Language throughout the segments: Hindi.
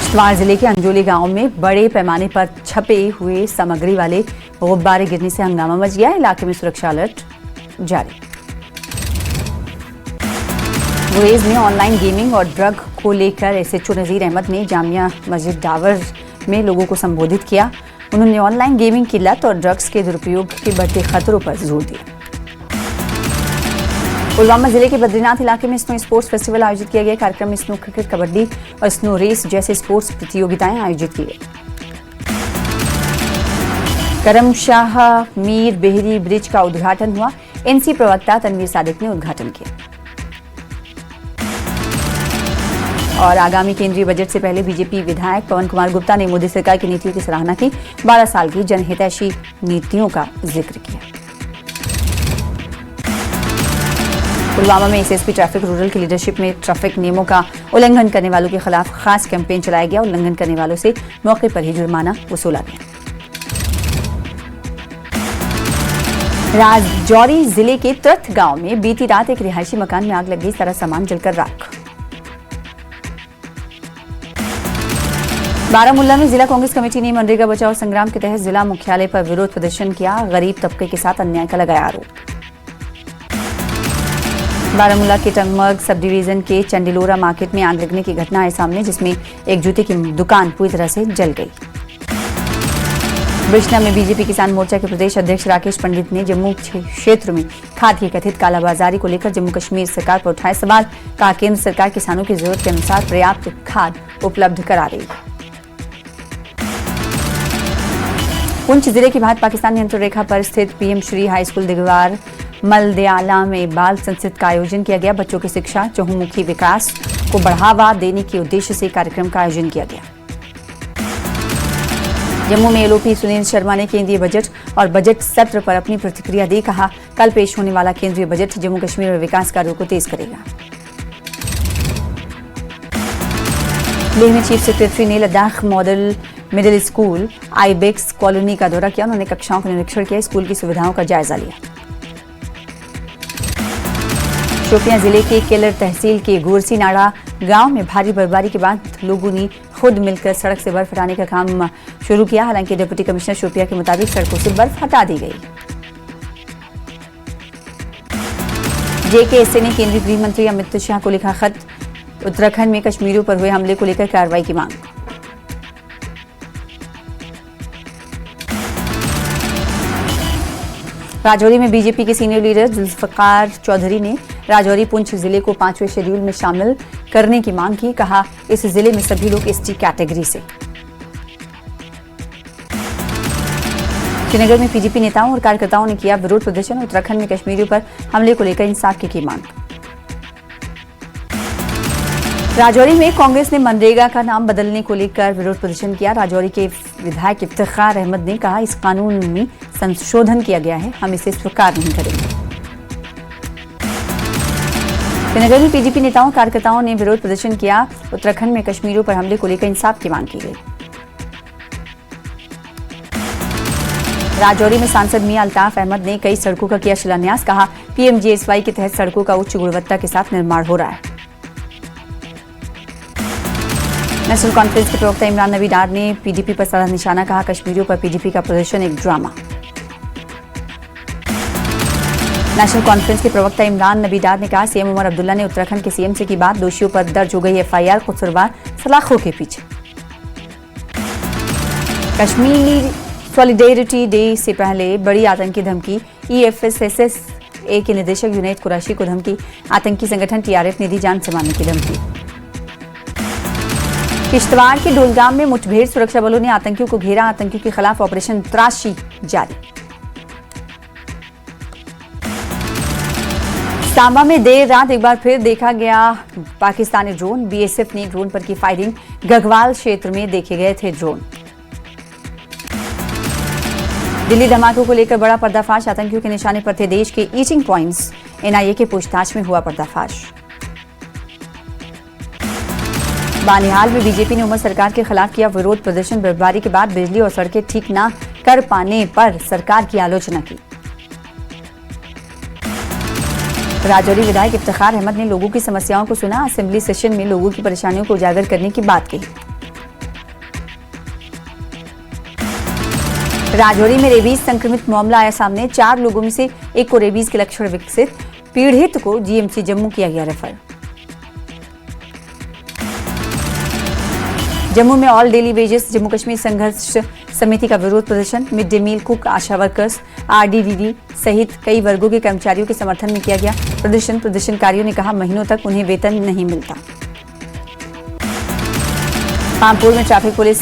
किश्तवाड़ जिले के अंजोली गांव में बड़े पैमाने पर छपे हुए सामग्री वाले गुब्बारे गिरने से हंगामा मच गया। इलाके में सुरक्षा अलर्ट जारी। गुरेज में ऑनलाइन गेमिंग और ड्रग को लेकर एसएचओ नजीर अहमद ने जामिया मस्जिद डावर में लोगों को संबोधित किया। उन्होंने ऑनलाइन गेमिंग की लत और ड्रग्स के दुरुपयोग के बढ़ते खतरों पर जोर दिया। पुलवामा जिले के बद्रीनाथ इलाके में स्नो स्पोर्ट्स फेस्टिवल आयोजित किया गया। कार्यक्रम में स्नो क्रिकेट, कबड्डी और स्नो रेस जैसे स्पोर्ट्स प्रतियोगिताएं आयोजित की गई। करमशाह मीर बेहरी ब्रिज का उद्घाटन हुआ। एनसी प्रवक्ता तनवीर सादिक ने उद्घाटन किया। और आगामी केंद्रीय बजट से पहले बीजेपी विधायक पवन कुमार गुप्ता ने मोदी सरकार की नीतियों की सराहना की। 12 साल की जनहितैषी नीतियों का जिक्र किया। पुलवामा में एसएसपी ट्रैफिक रूरल की लीडरशिप में ट्रैफिक नियमों का उल्लंघन करने वालों के खिलाफ खास कैंपेन चलाया गया। उल्लंघन करने वालों से मौके पर ही जुर्माना वसूला गया। राजौरी जिले के त्रथ गांव में बीती रात एक रिहायशी मकान में आग लग गई। सारा सामान जलकर राख। बारामुल्ला में जिला कांग्रेस कमेटी ने मनरेगा बचाओ संग्राम के तहत जिला मुख्यालय पर विरोध प्रदर्शन किया। गरीब तबके के साथ अन्याय का लगाया आरोप। बारामुल्ला के टंगमर्ग सब डिवीजन के चंडिलोरा मार्केट में आग लगने की घटना आई सामने, जिसमें एक जूते की दुकान पूरी तरह से जल गई। बिश्ना में बीजेपी किसान मोर्चा के प्रदेश अध्यक्ष राकेश पंडित ने जम्मू क्षेत्र में खाद की कथित कालाबाजारी को लेकर जम्मू कश्मीर सरकार पर उठाए सवाल। कहा केंद्र सरकार किसानों की जरूरत के अनुसार पर्याप्त खाद उपलब्ध करा रही है। पुंछ जिले की भारत पाकिस्तान नियंत्रण रेखा पर स्थित PM Shri high school Digwar मलदयाला में बाल संसद का आयोजन किया गया। बच्चों की शिक्षा, चहुमुखी विकास को बढ़ावा देने के उद्देश्य से कार्यक्रम का आयोजन किया गया। जम्मू में एलओपी सुनील शर्मा ने केंद्रीय बजट और बजट सत्र पर अपनी प्रतिक्रिया दी। कहा कल पेश होने वाला केंद्रीय बजट जम्मू कश्मीर में विकास कार्यों को तेज करेगा। लेह में चीफ सेक्रेटरी ने Ladakh model middle school Ibex colony का दौरा किया। उन्होंने कक्षाओं का निरीक्षण किया। स्कूल की सुविधाओं का जायजा लिया। शोपियां जिले के केलर तहसील के गोरसी नाड़ा गांव में भारी बर्फबारी के बाद लोगों ने खुद मिलकर सड़क से बर्फ हटाने का काम शुरू किया। हालांकि डिप्टी कमिश्नर शोपियां के मुताबिक सड़कों से बर्फ हटा दी गई। जेकेएसए ने केंद्रीय गृह मंत्री अमित शाह को लिखा खत। उत्तराखंड में कश्मीरियों पर हुए हमले को लेकर कार्रवाई की मांग। राजौरी में बीजेपी के सीनियर लीडर जुल्फकार चौधरी ने राजौरी पुंछ जिले को 5वें शेड्यूल में शामिल करने की मांग की। कहा इस जिले में सभी लोग एसटी कैटेगरी से। श्रीनगर में पीडीपी नेताओं और कार्यकर्ताओं ने किया विरोध प्रदर्शन। उत्तराखंड में कश्मीरियों पर हमले को लेकर इंसाफ की मांग। राजौरी में कांग्रेस ने मनरेगा का नाम बदलने को लेकर विरोध प्रदर्शन किया। राजौरी के विधायक इफ्तिखार अहमद ने कहा इस कानून में संशोधन किया गया है, हम इसे स्वीकार नहीं करेंगे। श्रीनगर में पीडीपी नेताओं और कार्यकर्ताओं ने विरोध प्रदर्शन किया। उत्तराखंड में कश्मीरियों पर हमले को लेकर इंसाफ की मांग की गई। राजौरी में सांसद मियां अल्ताफ अहमद ने कई सड़कों का किया शिलान्यास। कहा पीएमजीएसवाई के तहत सड़कों का उच्च गुणवत्ता के साथ निर्माण हो रहा है। नेशनल कॉन्फ्रेंस के प्रवक्ता इमरान नबी डार ने पीडीपी पर साधा निशाना। कहा कश्मीरियों पर पीडीपी का प्रदर्शन एक ड्रामा। नेशनल कॉन्फ्रेंस के प्रवक्ता इमरान नबी डार ने कहा सीएम उमर अब्दुल्ला ने उत्तराखंड के सीएम से की बात। दोषियों पर दर्ज हो गई एफआईआर। कसूरवार सलाखों के पीछे। कश्मीर सॉलिडेरिटी डे से पहले बड़ी आतंकी धमकी। ईएफएसएसए के निदेशक जुनैद कुरैशी को धमकी। आतंकी संगठन टीआरएफ ने दी जान से मारने की धमकी। किश्तवाड़ के डोलगाम में मुठभेड़, सुरक्षा बलों ने आतंकियों को घेरा। आतंकियों के खिलाफ ऑपरेशन तराशी जारी। सांबा में देर रात एक बार फिर देखा गया पाकिस्तानी ड्रोन। बीएसएफ ने ड्रोन पर की फायरिंग। गघवाल क्षेत्र में देखे गए थे ड्रोन। दिल्ली धमाकों को लेकर बड़ा पर्दाफाश। आतंकियों के निशाने पर थे देश के ईटिंग पॉइंट्स। एनआईए के पूछताछ में हुआ पर्दाफाश। बानिहाल में बीजेपी ने उमर सरकार के खिलाफ किया विरोध प्रदर्शन। बर्फबारी के बाद बिजली और सड़कें ठीक न कर पाने पर सरकार की आलोचना की। राजौरी विधायक इफ्तिखार अहमद ने लोगों की समस्याओं को सुना। असेंबली सेशन में लोगों की परेशानियों को उजागर करने की बात कही। राजौरी में रेबीज संक्रमित मामला आया सामने। 4 लोगों में से एक को रेबीज के लक्षण विकसित। पीड़ित को जीएमसी जम्मू किया गया रेफर। जम्मू में all daily wages Jammu Kashmir संघर्ष समिति का विरोध प्रदर्शन। मिड डे मील कुक, आशा वर्कर्स, आरडीडीडी सहित कई वर्गों के कर्मचारियों के समर्थन में किया गया प्रदर्शन। प्रदर्शनकारियों ने कहा महीनों तक उन्हें वेतन नहीं मिलता। पामपुर में ट्रैफिक पुलिस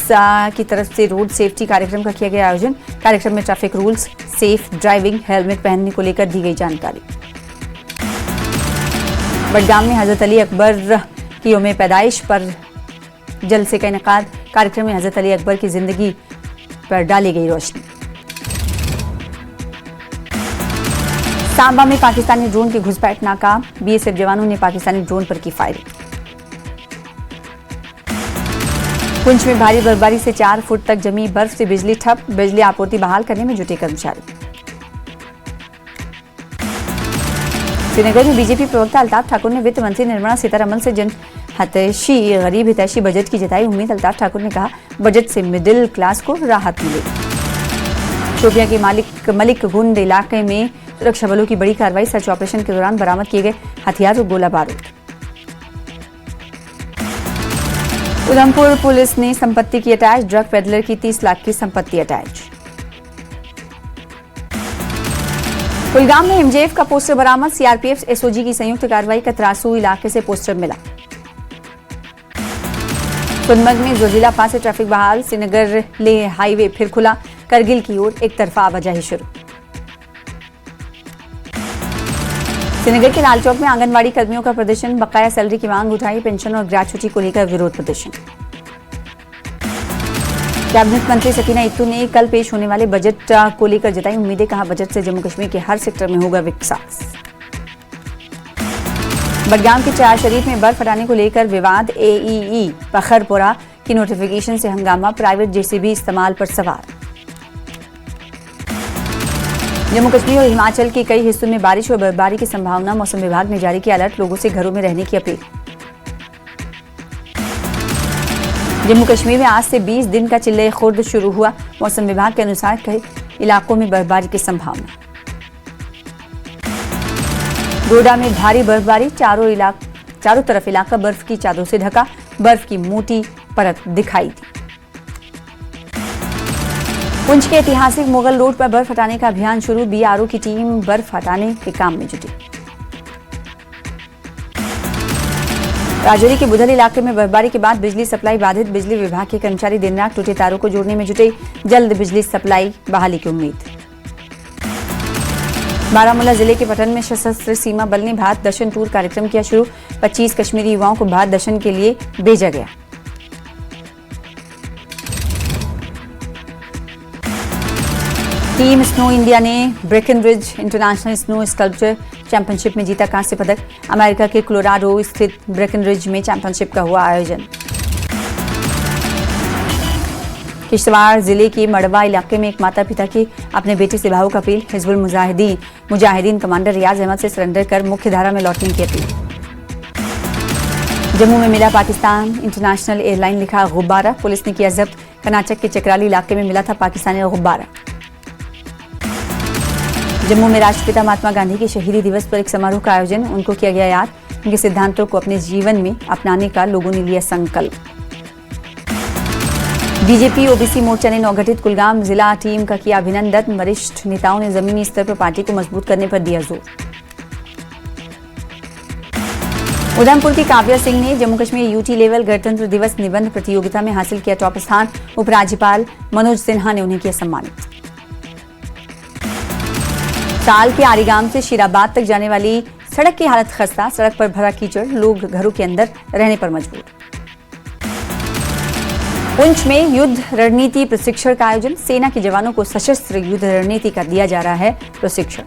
की तरफ से रोड सेफ्टी कार्यक्रम का किया गया आयोजन। कार्यक्रम में traffic rules, safe driving, helmet पहनने को लेकर दी गई जानकारी। बडगाम में हजरत अली अकबर की यौम पैदाइश पर जलसे का इनेकाद। कार्यक्रम में हजरत अली अकबर की जिंदगी पर डाली गई रोशनी। सांबा में पाकिस्तानी ड्रोन की घुसपैठ नाकाम। बीएसएफ जवानों ने पाकिस्तानी ड्रोन पर की फायरिंग। पुंछ में भारी बर्फबारी से 4 फुट तक जमी बर्फ से बिजली ठप। बिजली आपूर्ति बहाल करने में जुटे कर्मचारी। श्रीनगर में बीजेपी प्रवक्ता अल्ताफ ठाकुर ने वित्त मंत्री निर्मला सीतारमण से जनहितैषी गरीब हितैषी बजट की जताई उम्मीद। अल्ताफ ठाकुर ने कहा बजट से मिडिल क्लास को राहत मिलेगी। शोपियां के मलिक गुंड इलाके में सुरक्षा बलों की बड़ी कार्रवाई। सर्च ऑपरेशन के दौरान बरामद किए गए हथियार और गोला बारूद। उधमपुर पुलिस ने संपत्ति की अटैच। ड्रग पेडलर की 30 लाख की संपत्ति अटैच। कुलगाम में एमजेएफ का पोस्टर बरामद। सीआरपीएफ एसओजी की संयुक्त कार्रवाई। कतरासू इलाके से पोस्टर मिला। कुनमग में जोजिला पास से ट्रैफिक बहाल। श्रीनगर ले हाईवे फिर खुला। करगिल की ओर एक तरफा आवाजाही शुरू। श्रीनगर के लाल चौक में आंगनवाड़ी कर्मियों का प्रदर्शन। बकाया सैलरी की मांग उठाई। पेंशन और ग्रेच्युटी को लेकर विरोध प्रदर्शन। कैबिनेट मंत्री सकीना इत्तू ने कल पेश होने वाले बजट को लेकर जताई उम्मीदें। कहा बजट से जम्मू कश्मीर के हर सेक्टर में होगा विकास। बडगाम के चार शरीफ में बर्फ हटाने को लेकर विवाद। एईई पखरपुरा की नोटिफिकेशन से हंगामा। प्राइवेट जेसीबी इस्तेमाल पर सवार। जम्मू कश्मीर और हिमाचल के कई हिस्सों में बारिश और बर्फबारी की संभावना। मौसम विभाग ने जारी किया अलर्ट। लोगों से घरों में रहने की अपील। जम्मू कश्मीर में आज से 20 दिन का चिल्ले खुर्द शुरू हुआ। मौसम विभाग के अनुसार कई इलाकों में बर्फबारी की संभावना। डोडा में भारी बर्फबारी। चारों तरफ इलाका बर्फ की चादरों से ढका। बर्फ की मोटी परत दिखाई दी। पुंछ के ऐतिहासिक मुगल रोड पर बर्फ हटाने का अभियान शुरू। बीआरओ की टीम बर्फ हटाने के काम में जुटी। राजौरी के बुधल इलाके में बर्फबारी के बाद बिजली सप्लाई बाधित। बिजली विभाग के कर्मचारी दिन रात टूटे तारों को जोड़ने में जुटे। जल्द बिजली सप्लाई बहाली की उम्मीद। बारामूला जिले के पटन में सशस्त्र सीमा बल ने भारत दर्शन टूर कार्यक्रम किया शुरू। 25 कश्मीरी युवाओं को भारत दर्शन के लिए भेजा गया। टीम स्नो इंडिया ने ब्रेकनरिज इंटरनेशनल स्नो स्कल्पचर चैंपियनशिप में जीता कांस्य पदक। अमेरिका के कोलोराडो स्थित ब्रेकनरिज में चैंपियनशिप का हुआ आयोजन। किश्तवाड़ जिले के मड़वा इलाके में एक माता पिता की अपने बेटे से भावुक अपील। हिजबुल मुजाहिदीन कमांडर रियाज अहमद से सरेंडर कर मुख्य धारा में लौटने की अपील। जम्मू में मिला पाकिस्तान इंटरनेशनल एयरलाइन लिखा गुब्बारा। पुलिस ने किया जब्त। कर्नाटक के चक्राली इलाके में मिला था पाकिस्तानी गुब्बारा। जम्मू में राष्ट्रपिता महात्मा गांधी के शहीदी दिवस पर एक समारोह का आयोजन। उनको किया गया याद। उनके सिद्धांतों को अपने जीवन में अपनाने का लोगों ने लिया संकल्प। बीजेपी ओबीसी मोर्चा ने नवगठित कुलगाम जिला टीम का किया अभिनंदन। वरिष्ठ नेताओं ने जमीनी स्तर पर पार्टी को मजबूत करने पर दिया जोर। उधमपुर की काव्या सिंह ने जम्मू कश्मीर यूटी लेवल गणतंत्र दिवस निबंध प्रतियोगिता में हासिल किया टॉप स्थान। उपराज्यपाल मनोज सिन्हा ने उन्हें किया सम्मानित। साल के आरीगाम से शीराबाद तक जाने वाली सड़क की हालत खस्ता। सड़क पर भरा कीचड़। लोग घरों के अंदर रहने पर मजबूर। पुंछ में युद्ध रणनीति प्रशिक्षण का आयोजन। सेना के जवानों को सशस्त्र युद्ध रणनीति का दिया जा रहा है प्रशिक्षण।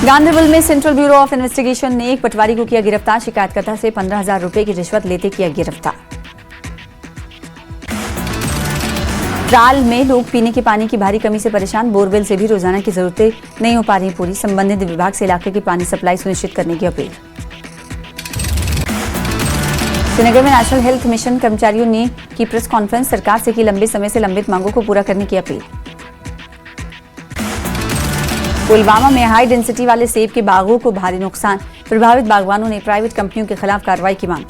गांधरबल में सेंट्रल ब्यूरो ऑफ इन्वेस्टिगेशन ने एक पटवारी को किया गिरफ्तार। शिकायतकर्ता से 15,000 रुपए की रिश्वत लेते किया गिरफ्तार। त्राल में लोग पीने के पानी की भारी कमी से परेशान। बोरवेल से भी रोजाना की जरूरतें नहीं हो पा रही पूरी। संबंधित विभाग से इलाके की पानी सप्लाई सुनिश्चित करने की अपील। श्रीनगर में नेशनल हेल्थ मिशन कर्मचारियों ने की प्रेस कॉन्फ्रेंस, सरकार से की लंबे समय से लंबित मांगों को पूरा करने की अपील। पुलवामा में हाई डेंसिटी वाले सेब के बागों को भारी नुकसान, प्रभावित बागवानों ने प्राइवेट कंपनियों के खिलाफ कार्रवाई की मांग।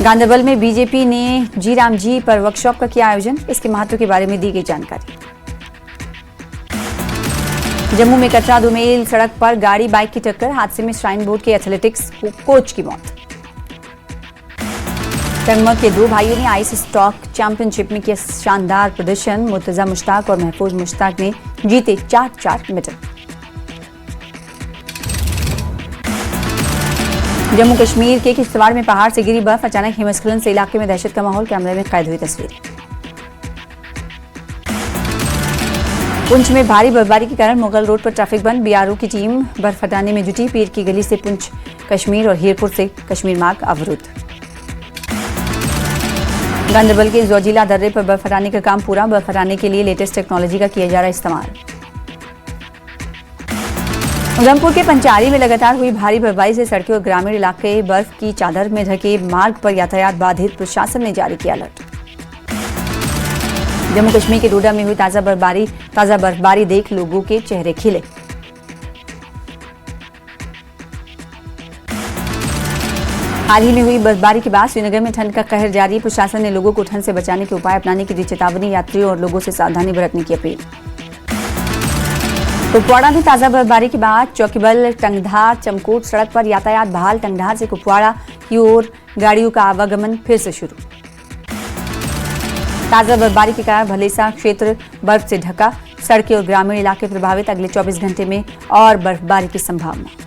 गांधरबल में बीजेपी ने जी राम जी पर वर्कशॉप का किया आयोजन, इसके महत्व के बारे में दी गई जानकारी। जम्मू में कटरा दुमेल सड़क पर गाड़ी बाइक की टक्कर, हादसे में श्राइन बोर्ड के एथलेटिक्स कोच की मौत। टंगमक के दो भाइयों ने आइस स्टॉक चैंपियनशिप में किया शानदार प्रदर्शन, मुर्तजा मुश्ताक और महफूज मुश्ताक ने जीते 4-4 मेडल। जम्मू कश्मीर के किश्तवाड़ में पहाड़ से गिरी बर्फ, अचानक हिमस्खलन से इलाके में दहशत का माहौल, कैमरे में कैद हुई तस्वीर। पुंछ में भारी बर्फबारी के कारण मुगल रोड पर ट्रैफिक बंद, बीआरओ की टीम बर्फ हटाने में जुटी, पीर की गली से पुंछ कश्मीर और हीरपुर से कश्मीर मार्ग अवरुद्ध। गांधरबल के जोजिला दर्रे पर बर्फ हटाने का काम पूरा, बर्फ हटाने के लिए लेटेस्ट टेक्नोलॉजी का किया जा रहा इस्तेमाल। उधमपुर के पंचारी में लगातार हुई भारी बर्फबारी से सड़कें और ग्रामीण इलाके बर्फ की चादर में ढके, मार्ग पर यातायात बाधित, प्रशासन ने जारी किया अलर्ट। जम्मू कश्मीर के डोडा में हुई ताजा बर्फबारी देख लोगों के चेहरे खिले। हाल ही में हुई बर्फबारी के बाद श्रीनगर में ठंड का कहर जारी, प्रशासन ने लोगों को ठंड से बचाने के उपाय अपनाने की दी चेतावनी, यात्रियों और लोगों से सावधानी बरतने की अपील। कुपवाड़ा में ताजा बर्फबारी के बाद चौकीबल टंगधार चमकोट सड़क पर यातायात बहाल, टंगधार से कुपवाड़ा की ओर गाड़ियों का आवागमन फिर से शुरू। ताजा बर्फबारी के कारण भलेसा क्षेत्र बर्फ से ढका, सड़कें और ग्रामीण इलाके प्रभावित, अगले 24 घंटे में और बर्फबारी की संभावना।